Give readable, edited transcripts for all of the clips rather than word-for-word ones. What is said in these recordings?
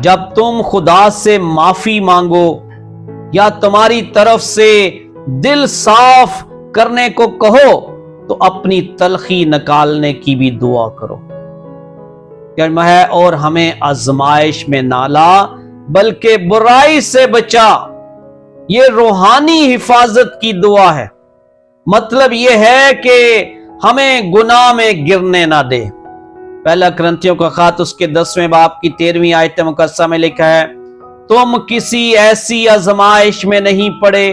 جب تم خدا سے معافی مانگو یا تمہاری طرف سے دل صاف کرنے کو کہو تو اپنی تلخی نکالنے کی بھی دعا کرو کہ میں اور ہمیں آزمائش میں نہ لا بلکہ برائی سے بچا۔ یہ روحانی حفاظت کی دعا ہے۔ مطلب یہ ہے کہ ہمیں گناہ میں گرنے نہ دے۔ پہلا کرنتھیوں کا خط اس کے 10ویں باب کی 13ویں آیت مقدسہ میں لکھا ہے، تم کسی ایسی آزمائش میں نہیں پڑے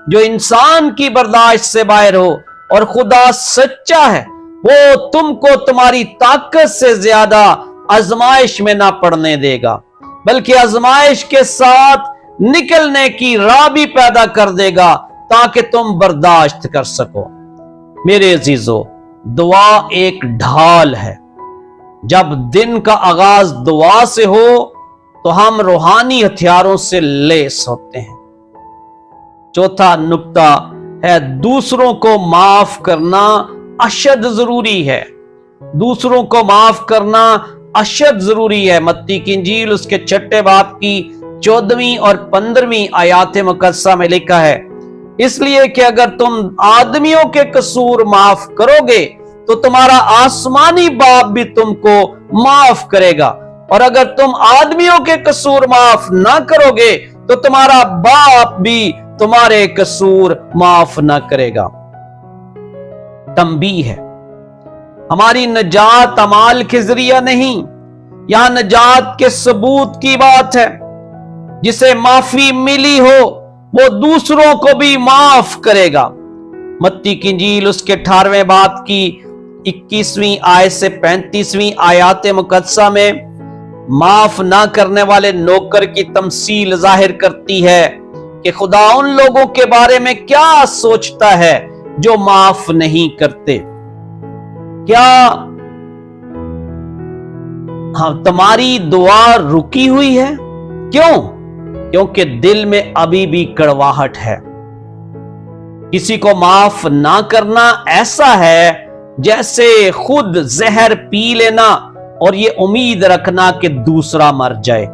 جو انسان کی برداشت سے باہر ہو، اور خدا سچا ہے، وہ تم کو تمہاری طاقت سے زیادہ آزمائش میں نہ پڑنے دے گا، بلکہ آزمائش کے ساتھ نکلنے کی راہ بھی پیدا کر دے گا تاکہ تم برداشت کر سکو۔ میرے عزیزو، دعا ایک ڈھال ہے۔ جب دن کا آغاز دعا سے ہو تو ہم روحانی ہتھیاروں سے لیس ہوتے ہیں۔ چوتھا نقطہ ہے دوسروں کو معاف کرنا اشد ضروری ہے۔ دوسروں کو معاف کرنا اشد ضروری ہے۔ متی کی انجیل اس کے 6 باب کی 14ویں اور 15ویں آیات مقدسہ میں لکھا ہے، اس لیے کہ اگر تم آدمیوں کے قصور معاف کرو گے تو تمہارا آسمانی باپ بھی تم کو معاف کرے گا، اور اگر تم آدمیوں کے قصور معاف نہ کرو گے تو تمہارا باپ بھی تمہارے قصور معاف نہ کرے گا۔ تنبیہ ہے، ہماری نجات اعمال کے ذریعہ نہیں، یہاں نجات کے ثبوت کی بات ہے۔ جسے معافی ملی ہو وہ دوسروں کو بھی معاف کرے گا۔ متی کی انجیل اس کے 18ویں باب کی 21ویں آیت سے 35ویں آیات مقدسہ میں معاف نہ کرنے والے نوکر کی تمثیل ظاہر کرتی ہے کہ خدا ان لوگوں کے بارے میں کیا سوچتا ہے جو معاف نہیں کرتے۔ کیا تمہاری دعا رکی ہوئی ہے؟ کیوں؟ کیونکہ دل میں ابھی بھی کڑواہٹ ہے۔ کسی کو معاف نہ کرنا ایسا ہے جیسے خود زہر پی لینا اور یہ امید رکھنا کہ دوسرا مر جائے۔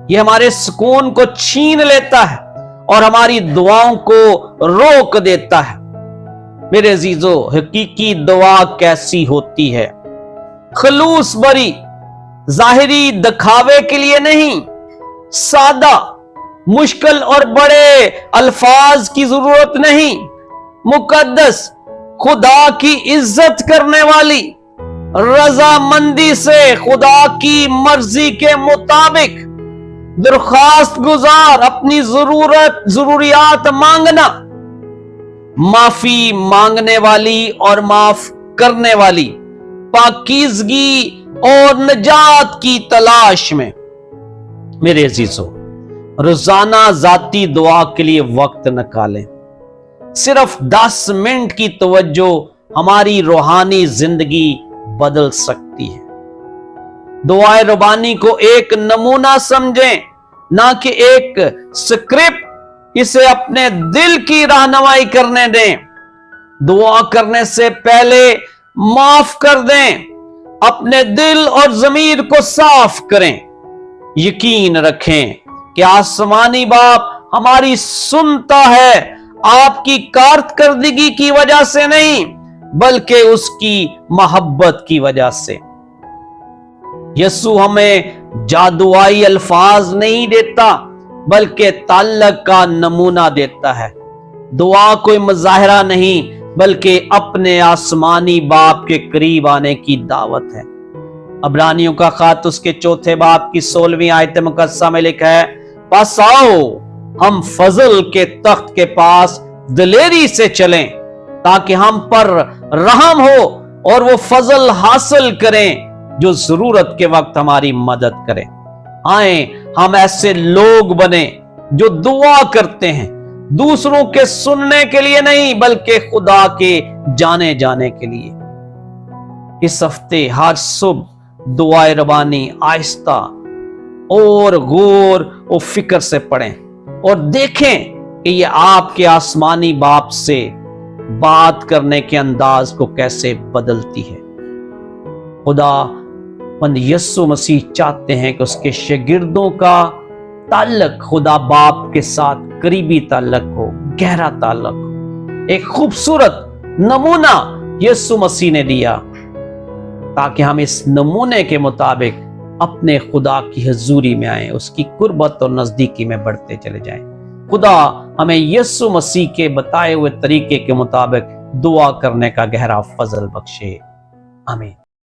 یہ ہمارے سکون کو چھین لیتا ہے اور ہماری دعاؤں کو روک دیتا ہے۔ میرے عزیزو، حقیقی دعا کیسی ہوتی ہے؟ خلوص بری، ظاہری دکھاوے کے لیے نہیں، سادہ، مشکل اور بڑے الفاظ کی ضرورت نہیں، مقدس، خدا کی عزت کرنے والی، رضامندی سے خدا کی مرضی کے مطابق درخواست گزار، اپنی ضروریات مانگنا، معافی مانگنے والی اور معاف کرنے والی، پاکیزگی اور نجات کی تلاش میں۔ میرے عزیزو، روزانہ ذاتی دعا کے لیے وقت نکالیں۔ صرف 10 منٹ کی توجہ ہماری روحانی زندگی بدل سکتی ہے۔ دعائے ربانی کو ایک نمونہ سمجھیں، نہ کہ ایک سکرپٹ۔ اسے اپنے دل کی رہنمائی کرنے دیں۔ دعا کرنے سے پہلے معاف کر دیں، اپنے دل اور ضمیر کو صاف کریں۔ یقین رکھیں کہ آسمانی باپ ہماری سنتا ہے، آپ کی کارکردگی کی وجہ سے نہیں بلکہ اس کی محبت کی وجہ سے۔ یسوع ہمیں جادوائی الفاظ نہیں دیتا بلکہ تعلق کا نمونہ دیتا ہے۔ دعا کوئی مظاہرہ نہیں بلکہ اپنے آسمانی باپ کے قریب آنے کی دعوت ہے۔ عبرانیوں کا خط اس کے 4 باب کی 16ویں آیت مقدسہ میں لکھا ہے، پس آؤ ہم فضل کے تخت کے پاس دلیری سے چلیں تاکہ ہم پر رحم ہو اور وہ فضل حاصل کریں جو ضرورت کے وقت ہماری مدد کریں۔ آئیں ہم ایسے لوگ بنیں جو دعا کرتے ہیں، دوسروں کے سننے کے لیے نہیں بلکہ خدا کے جانے جانے کے لیے۔ اس ہفتے ہر صبح دعائے ربانی آہستہ اور غور و فکر سے پڑھیں اور دیکھیں کہ یہ آپ کے آسمانی باپ سے بات کرنے کے انداز کو کیسے بدلتی ہے۔ خدا خداوند یسوع مسیح چاہتے ہیں کہ اس کے شاگردوں کا تعلق خدا باپ کے ساتھ قریبی تعلق ہو، گہرا تعلق ہو۔ ایک خوبصورت نمونہ یسوع مسیح نے دیا تاکہ ہم اس نمونے کے مطابق اپنے خدا کی حضوری میں آئیں، اس کی قربت اور نزدیکی میں بڑھتے چلے جائیں۔ خدا ہمیں یسوع مسیح کے بتائے ہوئے طریقے کے مطابق دعا کرنے کا گہرا فضل بخشے، آمین۔